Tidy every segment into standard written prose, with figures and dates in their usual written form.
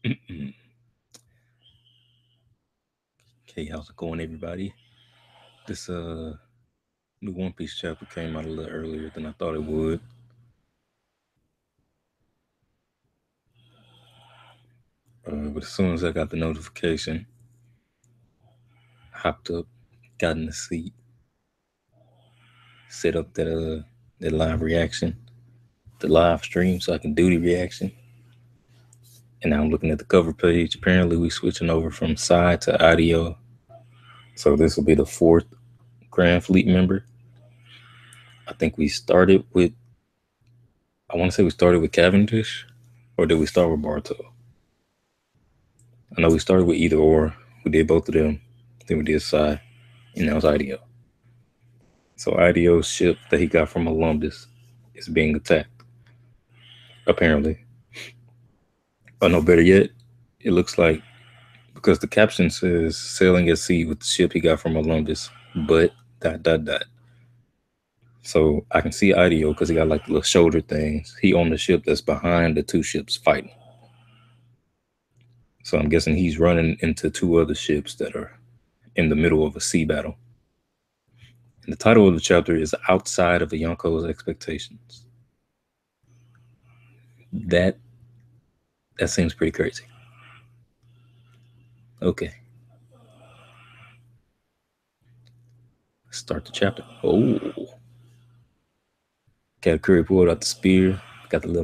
Okay, how's it going, everybody? This new One Piece chapter came out a little earlier than I thought it would. But as soon as I got the notification, hopped up, got in the seat, set up that live reaction, the live stream, so I can do the reaction. And now I'm looking at the cover page. Apparently, we switching over from side to audio. So this will be the fourth Grand Fleet member. I think we started with. I want to say we started with Cavendish, or did we start with Barto? I know we started with either or. We did both of them. Then we did Psy, and now it's IDO. So IDO's ship that he got from Columbus is being attacked, apparently. Or no, better yet, it looks like because the caption says sailing at sea with the ship he got from Columbus, but dot dot dot. So I can see IDO because he got like the little shoulder things. He on the ship that's behind the two ships fighting. So I'm guessing he's running into two other ships that are in the middle of a sea battle. And the title of the chapter is Outside of a Yonko's Expectations. That that seems pretty crazy. Okay, start the chapter. Oh, Katakuri pulled out the spear, got the little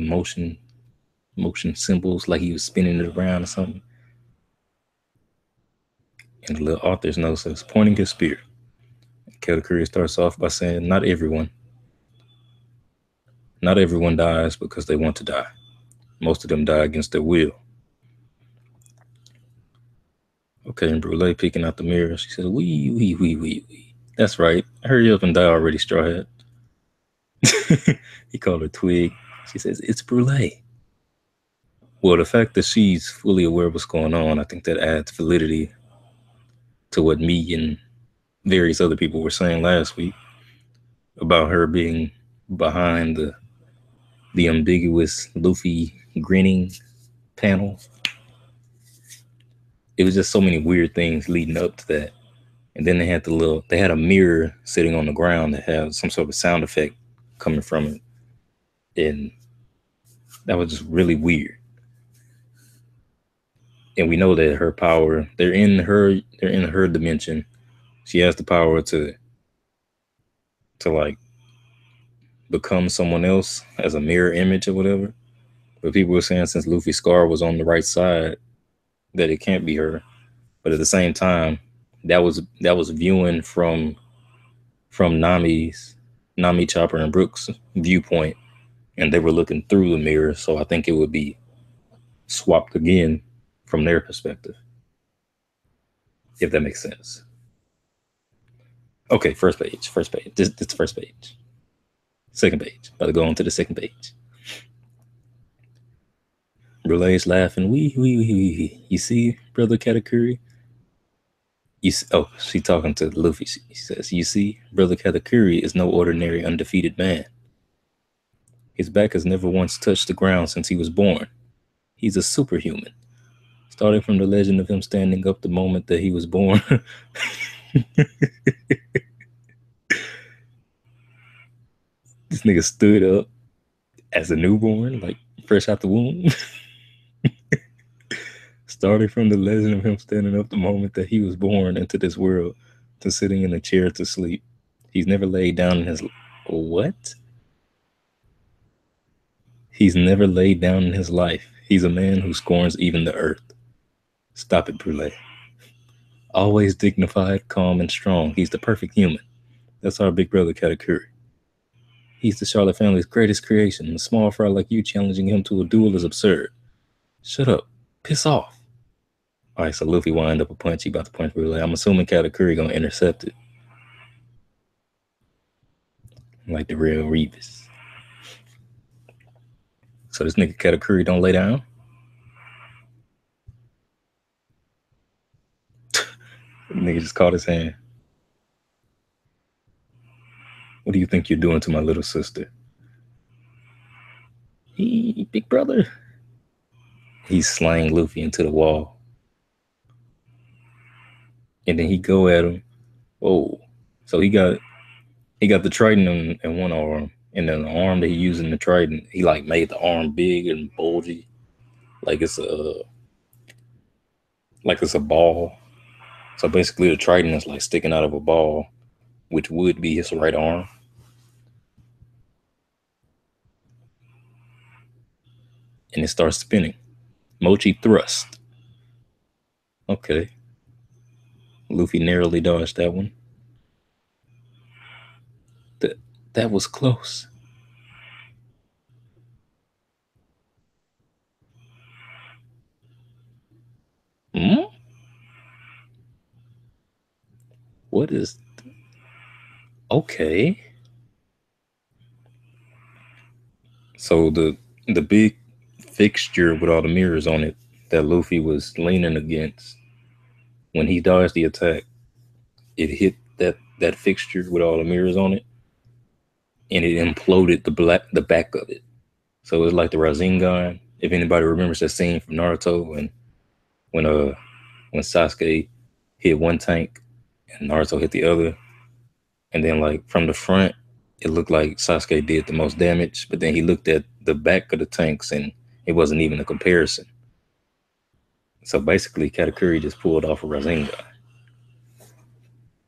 motion symbols like he was spinning it around or something. And the little author's note says, pointing his spear. Katakuri starts off by saying, not everyone dies because they want to die. Most of them die against their will. Okay, and Brule peeking out the mirror, she says, wee, wee, wee, wee, wee. That's right. Hurry up and die already, Strawhead. He called her Twig. She says, it's Brule. Well, the fact that she's fully aware of what's going on, I think that adds validity to what me and various other people were saying last week about her being behind the ambiguous Luffy grinning panel. It was just so many weird things leading up to that. And then they had a mirror sitting on the ground that had some sort of sound effect coming from it. And that was just really weird. And we know that her power, they're in her dimension. She has the power to like become someone else as a mirror image or whatever. But people were saying since Luffy's scar was on the right side that it can't be her. But at the same time, that was viewing from Nami, Chopper, and Brooks' viewpoint, and they were looking through the mirror. So I think it would be swapped again from their perspective, if that makes sense. Okay, first page. First page. This first page. Second page. About to go on to the second page. Brulee's laughing. Wee. You see, brother Katakuri? Oh, she talking to Luffy. She says, "You see, brother Katakuri is no ordinary undefeated man. His back has never once touched the ground since he was born. He's a superhuman. Starting from the legend of him standing up the moment that he was born." This nigga stood up as a newborn, like fresh out the womb. Starting from the legend of him standing up the moment that he was born into this world to sitting in a chair to sleep. He's never laid down in his what? He's never laid down in his life. He's a man who scorns even the earth. Stop it, Brule. Always dignified, calm, and strong. He's the perfect human. That's our big brother Katakuri. He's the Charlotte family's greatest creation. A small fry like you challenging him to a duel is absurd. Shut up. Piss off. All right, so Luffy wind up a punch. He about to punch Brule. I'm assuming Katakuri gonna intercept it, like the real Revis. So this nigga Katakuri don't lay down. Nigga just caught his hand. What do you think you're doing to my little sister? Big brother. He's slaying Luffy into the wall, and then he go at him. Oh, so he got the trident in one arm, and then the arm that he using the trident, he like made the arm big and bulgy, like it's a ball. So basically, the trident is like sticking out of a ball, which would be his right arm. And it starts spinning. Mochi thrust. Okay. Luffy narrowly dodged that one. That that was close. Hmm? What is okay? So the big fixture with all the mirrors on it that Luffy was leaning against, when he dodged the attack, it hit that fixture with all the mirrors on it, and it imploded the back of it. So it's like the Rasengan. If anybody remembers that scene from Naruto when uh when Sasuke hit one tank and Naruto hit the other, and then like from the front, it looked like Sasuke did the most damage, but then he looked at the back of the tanks and it wasn't even a comparison. So basically, Katakuri just pulled off a Rasengan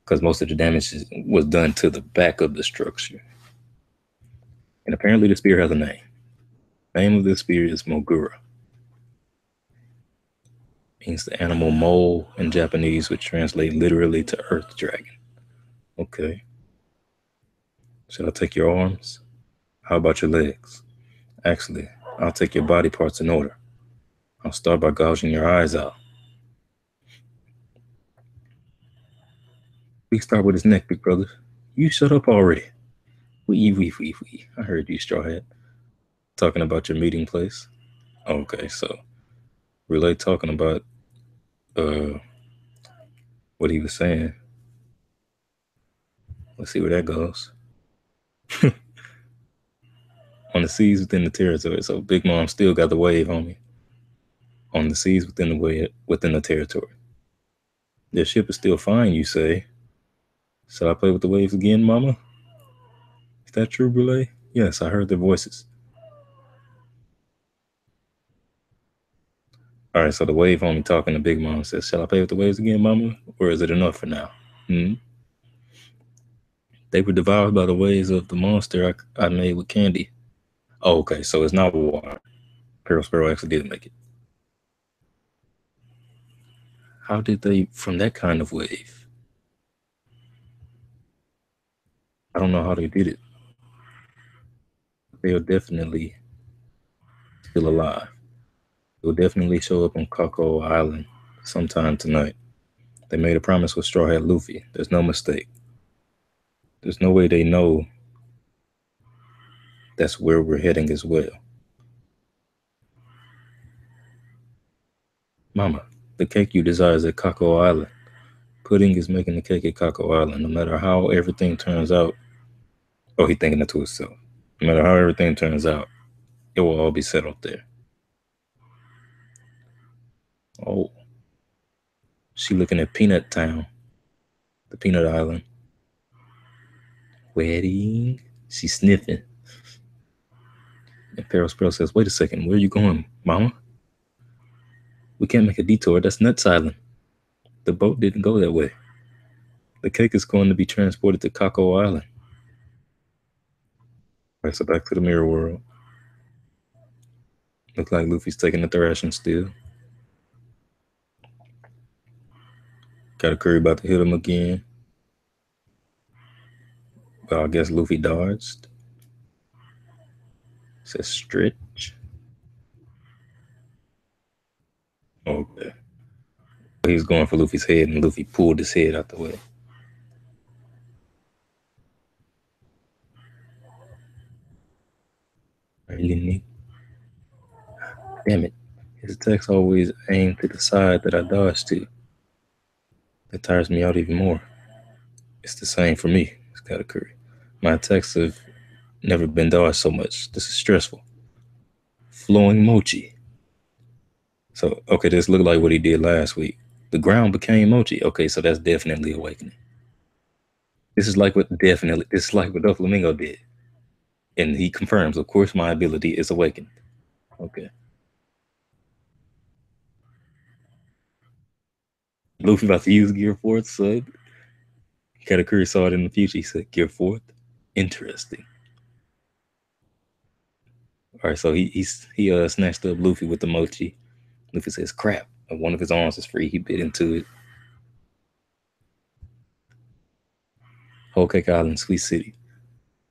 because most of the damage was done to the back of the structure. And apparently, the spear has a name. The name of the spear is Mogura. Means the animal mole in Japanese, which translate literally to Earth Dragon. Okay. Should I take your arms? How about your legs? Actually, I'll take your body parts in order. I'll start by gouging your eyes out. We start with his neck, big brother. You shut up already. Wee. I heard you, Straw Hat. Talking about your meeting place. Okay, so Relay talking about uh what he was saying. Let's see where that goes. On the seas within the territory. So Big Mom still got the wave, homie. On the seas within the territory. Their ship is still fine, you say. Shall I play with the waves again, Mama? Is that true, Brule? Yes, I heard their voices. All right, so the wave homie talking to Big Mom says, "Shall I play with the waves again, Mama, or is it enough for now?" Hmm? They were devoured by the waves of the monster I made with candy. Oh, okay, so it's not water. Pearl Sparrow actually did make it. How did they from that kind of wave? I don't know how they did it. They are definitely still alive. They will definitely show up on Coco Island sometime tonight. They made a promise with Straw Hat Luffy. There's no mistake. There's no way they know that's where we're heading as well. Mama, the cake you desire is at Coco Island. Pudding is making the cake at Coco Island. No matter how everything turns out, oh, he thinking it to himself. No matter how everything turns out, it will all be settled there. Oh, she looking at Peanut Town, the Peanut Island. Wedding. She's sniffing. And Pearl Sparrow says, "Wait a second, where are you going, Mama? We can't make a detour. That's Nuts Island. The boat didn't go that way. The cake is going to be transported to Coco Island." All right, so back to the mirror world. Look like Luffy's taking the thrashing still. Katakuri about to hit him again. But I guess Luffy dodged. Says stretch. Okay. He was going for Luffy's head, and Luffy pulled his head out the way. Really neat. Damn it. His attacks always aim to the side that I dodge to. That tires me out even more. It's the same for me, it's Katakuri. My attacks have never been dodged so much. This is stressful. Flowing mochi. So okay, this looked like what he did last week. The ground became mochi. Okay, so that's definitely awakening. This is like what definitely this is like what Doflamingo did. And he confirms, of course, my ability is awakened. Okay. Luffy about to use Gear Fourth, so Katakuri saw it in the future. He said, Gear Fourth? Interesting. Alright, so he snatched up Luffy with the mochi. Luffy says, crap. And one of his arms is free. He bit into it. Whole Cake Island, Sweet City.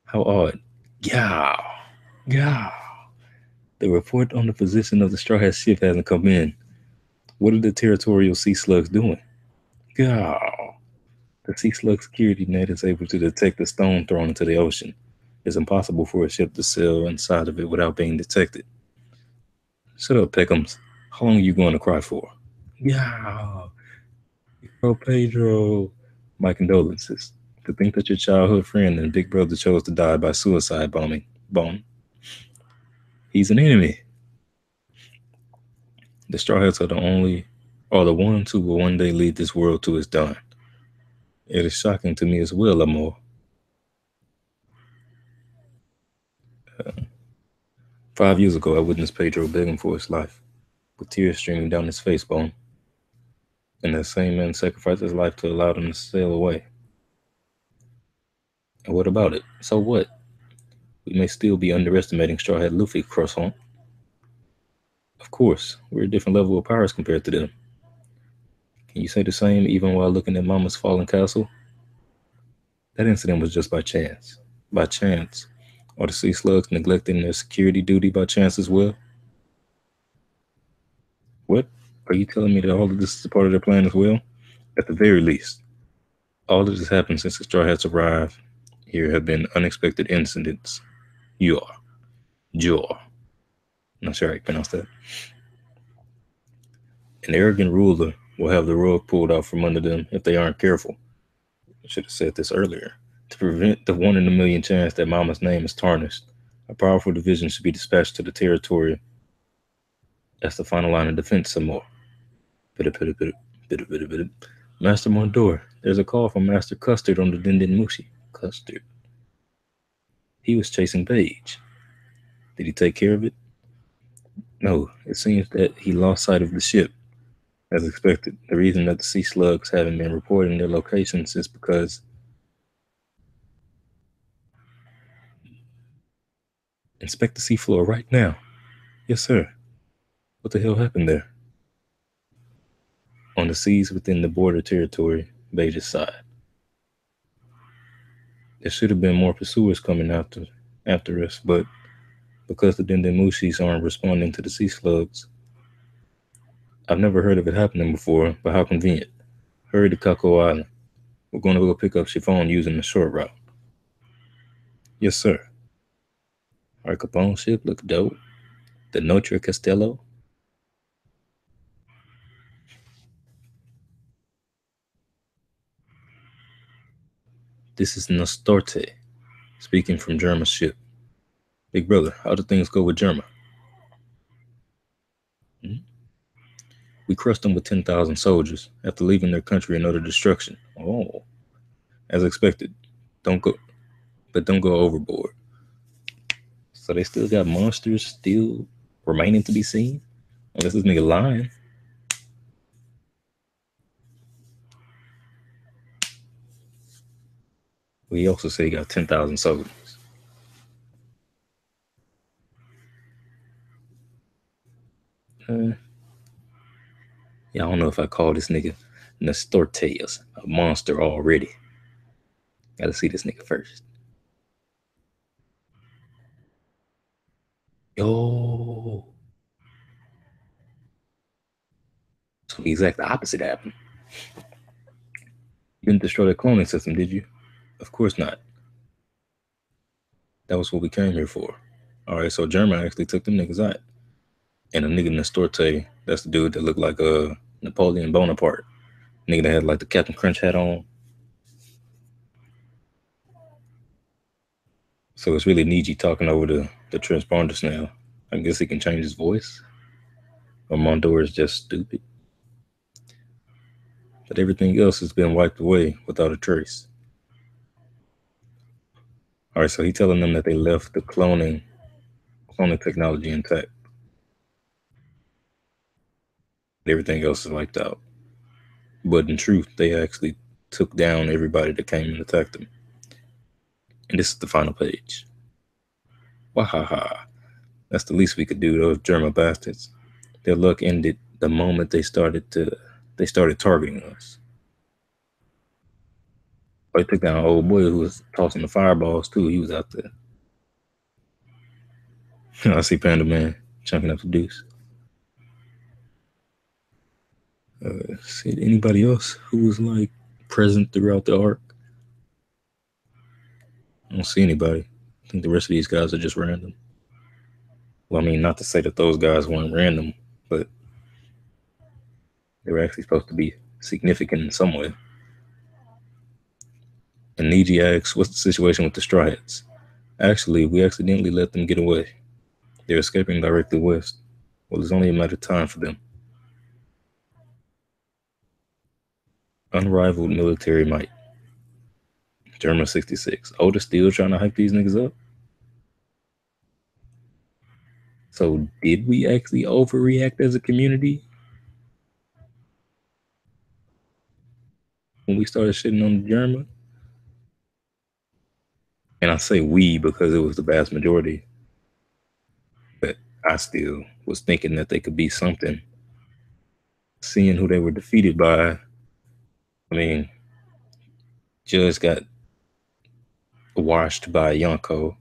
How odd. Yeah. Yeah. The report on the position of the Straw Hat ship hasn't come in. What are the territorial sea slugs doing? Yeah. The sea slug security net is able to detect a stone thrown into the ocean. It's impossible for a ship to sail inside of it without being detected. Shut up, Peckums. How long are you going to cry for? Yeah. Oh, Pedro. My condolences. To think that your childhood friend and big brother chose to die by suicide bombing. Bomb. He's an enemy. The Straw Hats are the ones who will one day lead this world to its dawn. It is shocking to me as well, Amor. 5 years ago, I witnessed Pedro begging for his life, with tears streaming down his face bone, and that same man sacrificed his life to allow them to sail away. And what about it? So what? We may still be underestimating Straw Hat Luffy, Croissant. Of course, we're a different level of powers compared to them. Can you say the same even while looking at Mama's fallen castle? That incident was just by chance. By chance. Are the sea slugs neglecting their security duty by chance as well? What? Are you telling me that all of this is a part of their plan as well? At the very least. All of this happened since the Straw Hats arrived. Here have been unexpected incidents. You are. Jor. Not sure how you pronounce that. An arrogant ruler will have the rug pulled out from under them if they aren't careful. I should have said this earlier. To prevent the one in a million chance that Mama's name is tarnished, a powerful division should be dispatched to the territory. That's the final line of defense some more. Master Mondor, there's a call from Master Custard on the Denden Mushi. Custard. He was chasing Beige. Did he take care of it? No, it seems that he lost sight of the ship. As expected, the reason that the sea slugs haven't been reporting their locations is because inspect the seafloor right now. Yes, sir. What the hell happened there? On the seas within the border territory, Beige's side. There should have been more pursuers coming after us, but because the Dendemushis aren't responding to the sea slugs, I've never heard of it happening before, but how convenient. Hurry to Kako Island. We're going to go pick up Chiffon using the short route. Yes, sir. Our Capone ship looks dope. The Notre Castello. This is Nostorte, speaking from Germa's ship. Big brother, how do things go with Germa? Hmm? We crushed them with 10,000 soldiers after leaving their country in utter destruction. Oh, as expected. Don't go, but don't go overboard. So they still got monsters still remaining to be seen? Unless this nigga lying. We also say he got 10,000 soldiers. Uh, yeah, I don't know if I call this nigga Nestorteus a monster already. Gotta see this nigga first. Yo. So the exact opposite happened. You didn't destroy the cloning system, did you? Of course not. That was what we came here for. Alright, so German actually took them niggas out. And a nigga Nestorte, that's the dude that looked like Napoleon Bonaparte. Nigga that had like the Captain Crunch hat on. So it's really Niji talking over the transponders now. I guess he can change his voice. or Mondor is just stupid. But everything else has been wiped away without a trace. All right, so he's telling them that they left the cloning technology intact. Everything else is wiped out. But in truth, they actually took down everybody that came and attacked them. And this is the final page. Wahaha. That's the least we could do, those German bastards. Their luck ended the moment they started targeting us. They took down an old boy who was tossing the fireballs too. He was out there. I see Panda Man chunking up the deuce. See anybody else who was like present throughout the arc? I don't see anybody. I think the rest of these guys are just random. Well, I mean, not to say that those guys weren't random, but they were actually supposed to be significant in some way. And Niji asks, what's the situation with the Straw Hats? Actually, we accidentally let them get away. They're escaping directly west. Well, it's only a matter of time for them. Unrivaled military might. German 66. Oda still trying to hype these niggas up? So did we actually overreact as a community when we started shitting on the German? And I say we because it was the vast majority. But I still was thinking that they could be something. Seeing who they were defeated by, I mean, Judge got washed by Yonko.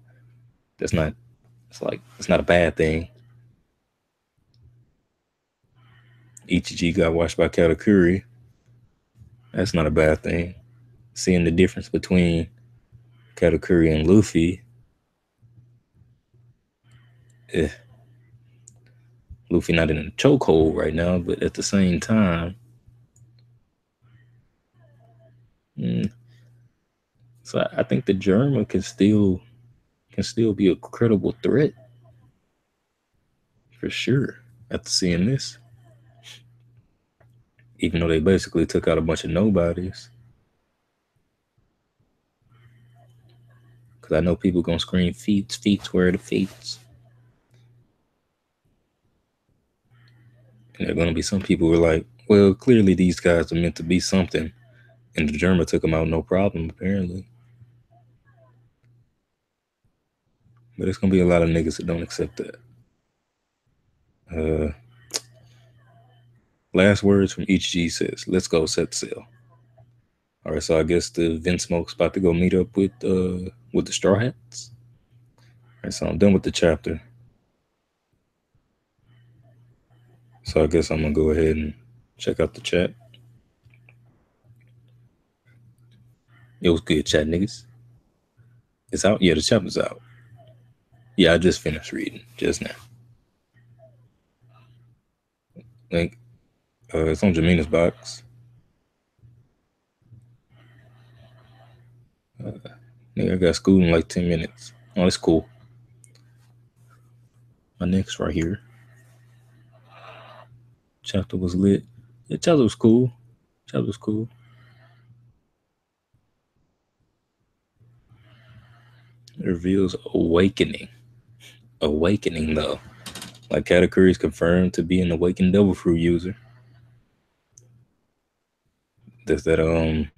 It's not a bad thing. Ichiji got washed by Katakuri. That's not a bad thing. Seeing the difference between Katakuri and Luffy, Luffy not in a chokehold right now, but at the same time, so I think the German can still be a credible threat for sure. After seeing this, even though they basically took out a bunch of nobodies, because I know people gonna scream feats, where are the feats? And there are gonna be some people who are like, well, clearly these guys are meant to be something, and the German took them out no problem apparently. But it's gonna be a lot of niggas that don't accept that. Last words from each G says, let's go set sail. All right, so I guess the Vinsmoke's about to go meet up with the Straw Hats. All right, so I'm done with the chapter. So I guess I'm gonna go ahead and check out the chat. It was good chat, niggas. It's out? Yeah, the chapter's out. Yeah, I just finished reading just now. Link. It's on Jamina's box. Nigga, I got school in like 10 minutes. Oh, it's cool. My next right here. Chapter was lit. The chapter was cool. Chapter was cool. It reveals awakening. Awakening though. Like Katakuri is confirmed to be an awakened devil fruit user. Does that and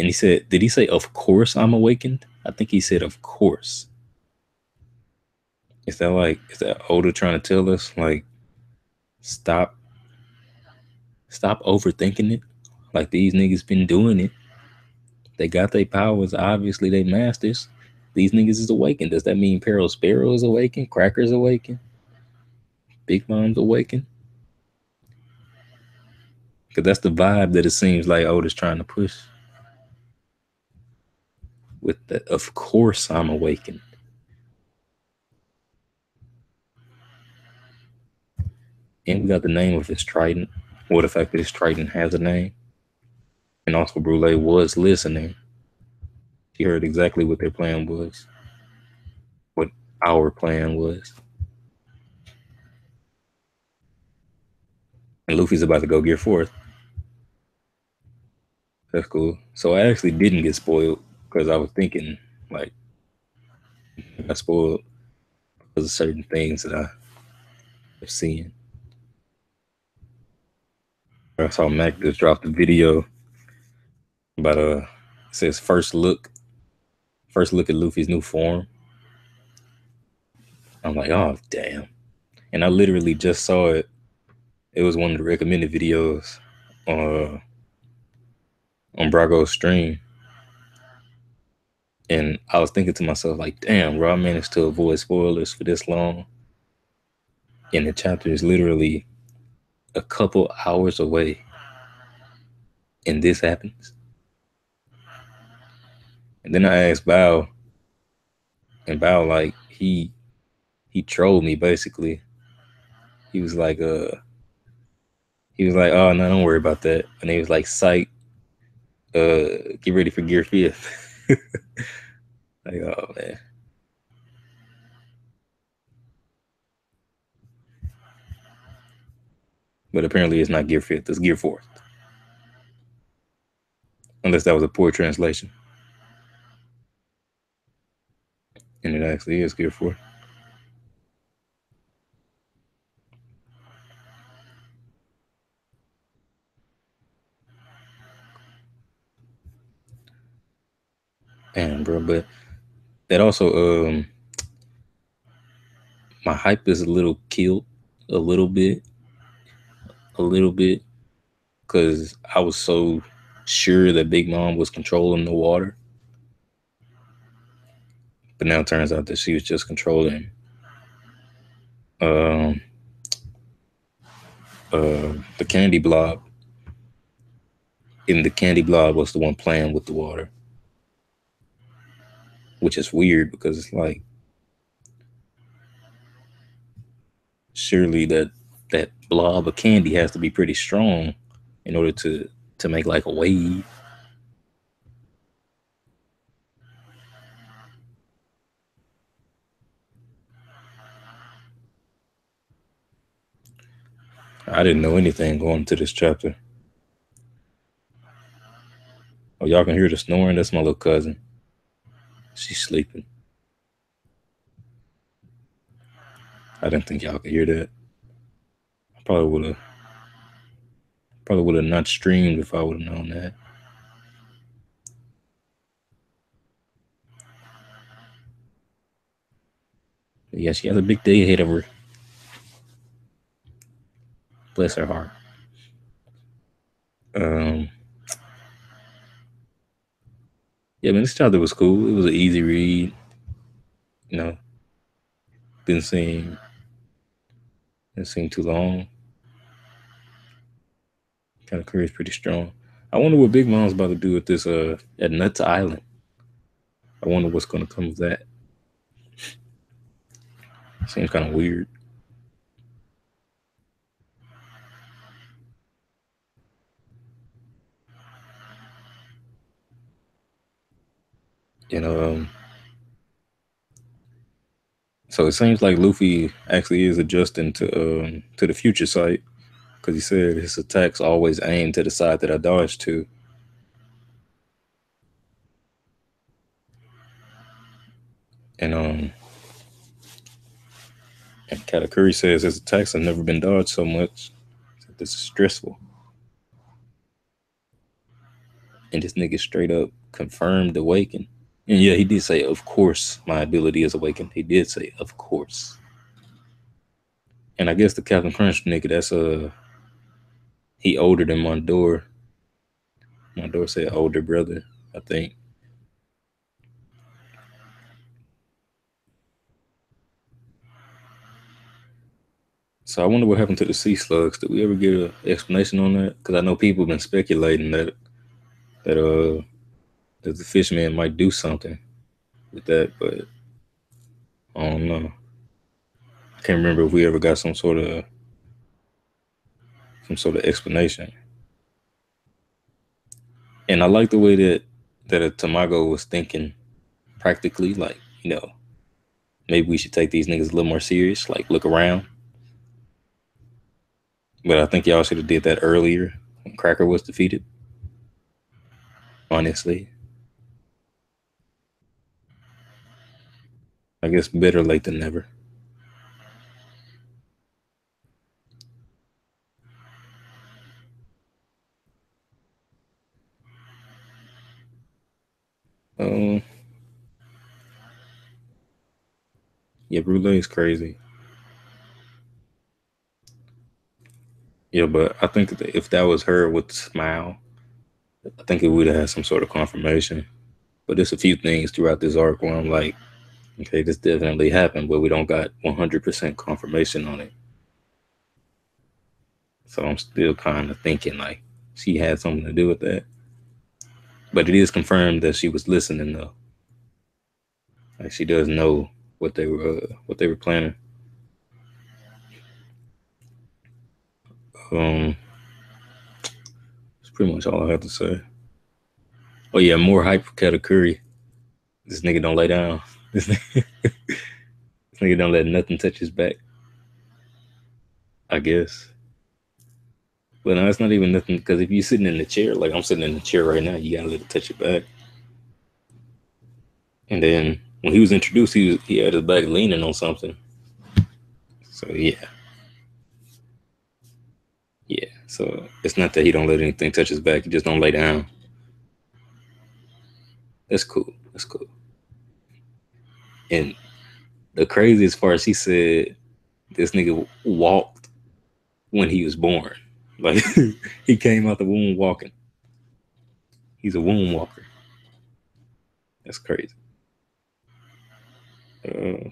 he said, did he say of course I'm awakened? I think he said of course. Is that Oda trying to tell us like stop overthinking it? Like these niggas been doing it. They got their powers, obviously they masters. These niggas is awakened. Does that mean Peril Sparrow is awakened? Cracker's awakened? Big Mom's awakened? Because that's the vibe that it seems like Oda's trying to push. With the, of course I'm awakened. And we got the name of his trident, or the fact that his trident has a name. And also Brule was listening. He heard exactly what their plan was. What our plan was. and Luffy's about to go Gear Fourth. That's cool. So I actually didn't get spoiled because I was thinking like I got spoiled because of certain things that I have seen. I saw Mac just dropped a video about it says first look at Luffy's new form. I'm like, oh damn. And I literally just saw it. It was one of the recommended videos uh, on Brago's stream. And I was thinking to myself, like, damn, bro, I managed to avoid spoilers for this long. And the chapter is literally a couple hours away. And this happens. And then I asked Bao, and Bao, like, he trolled me basically. He was like, oh no, don't worry about that. And he was like, psych, get ready for Gear Fifth. Like, oh man. But apparently it's not Gear Fifth, it's Gear Fourth. Unless that was a poor translation. And it actually is Gear Fourth. Damn, bro, but that also my hype is a little killed a little bit. Because I was so sure that Big Mom was controlling the water. But now it turns out that she was just controlling um, the candy blob. And the candy blob was the one playing with the water. Which is weird because it's like, surely that blob of candy has to be pretty strong in order to make like a wave. I didn't know anything going into this chapter. Oh, y'all can hear the snoring? That's my little cousin. She's sleeping. I didn't think y'all could hear that. I probably would have not streamed if I would have known that. But yeah, she has a big day ahead of her. Bless her heart. Um, yeah, man, this chapter was cool. It was an easy read. You know, didn't seem too long. Katakuri is pretty strong. I wonder what Big Mom's about to do with this at Nuts Island. I wonder what's gonna come of that. Seems kind of weird. You know, so it seems like Luffy actually is adjusting to the future sight because he said his attacks always aim to the side that I dodge to. And Katakuri says his attacks have never been dodged so much. This is stressful. And this nigga straight up confirmed awaken. And yeah, he did say, of course, my ability is awakened. He did say, of course. And I guess the Captain Crunch nigga, that's he older than Mondor. Mondor said older brother, I think. So I wonder what happened to the sea slugs. Did we ever get an explanation on that? Because I know people have been speculating that that the fishman might do something with that, but I don't know. I can't remember if we ever got some sort of explanation. And I like the way that a Tamago was thinking practically, like, maybe we should take these niggas a little more serious, like look around. But I think y'all should have did that earlier when Cracker was defeated. Honestly, I guess better late than never. Um, yeah, Brulee is crazy. Yeah, but I think that if that was her with the smile, I think it would have had some sort of confirmation. But there's a few things throughout this arc where I'm like, okay, this definitely happened, but we don't got 100% confirmation on it. So I'm still kind of thinking like she had something to do with that. But it is confirmed that she was listening though. Like she does know what they were planning. Um, that's pretty much all I have to say. Oh yeah, more hype for Katakuri. This nigga don't lay down. This nigga don't let nothing touch his back. I guess. But no, it's not even nothing because if you're sitting in the chair, like I'm sitting in the chair right now, you gotta let it touch your back. And then when he was introduced, he had his back leaning on something. So yeah, yeah. So it's not that he don't let anything touch his back; he just don't lay down. That's cool. That's cool. And the craziest part, she said this nigga walked when he was born. Like he came out the womb walking. He's a womb walker. That's crazy. Uh,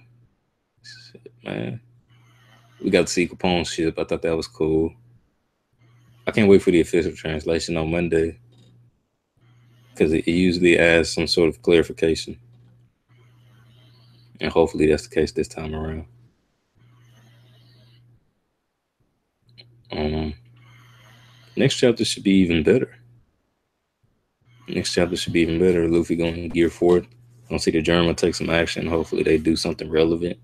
shit, man. We got to see Capone's ship. I thought that was cool. I can't wait for the official translation on Monday because it usually adds some sort of clarification, and hopefully that's the case this time around. Um, next chapter should be even better. Next chapter should be even better. Luffy going to gear forward. I don't see the German take some action. Hopefully they do something relevant.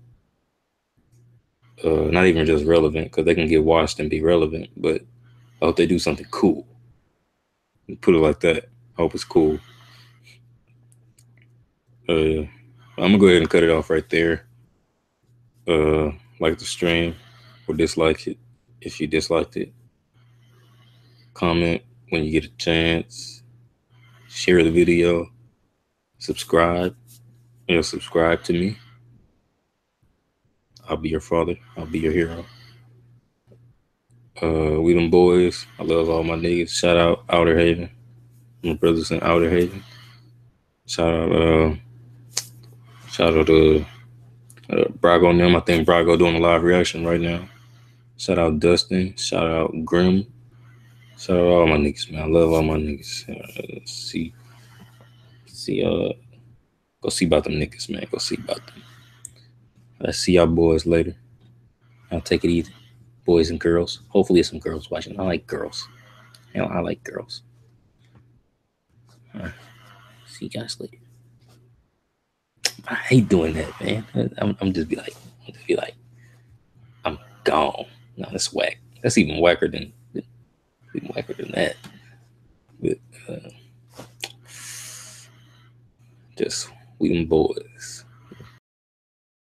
Not even just relevant because they can get washed and be relevant, but I hope they do something cool. Put it like that. I hope it's cool. I'm gonna go ahead and cut it off right there. Like the stream or dislike it. If you disliked it, comment when you get a chance. Share the video. Subscribe. Subscribe to me. I'll be your father. I'll be your hero. We them boys. I love all my niggas. Shout out Outer Haven. My brothers in Outer Haven. Shout out shout out to Brago and them. I think Brago doing a live reaction right now. Shout out Dustin. Shout out Grim. Shout out all my niggas, man. I love all my niggas. See, go see about them niggas, man. Go see about them. I see y'all boys later. I'll take it easy, boys and girls. Hopefully, there's some girls watching. I like girls. Hell, I like girls. All right. See you guys later. I hate doing that, man. I'm just be like, I'm gone. No, that's whack. That's even whacker than that. But just we them boys.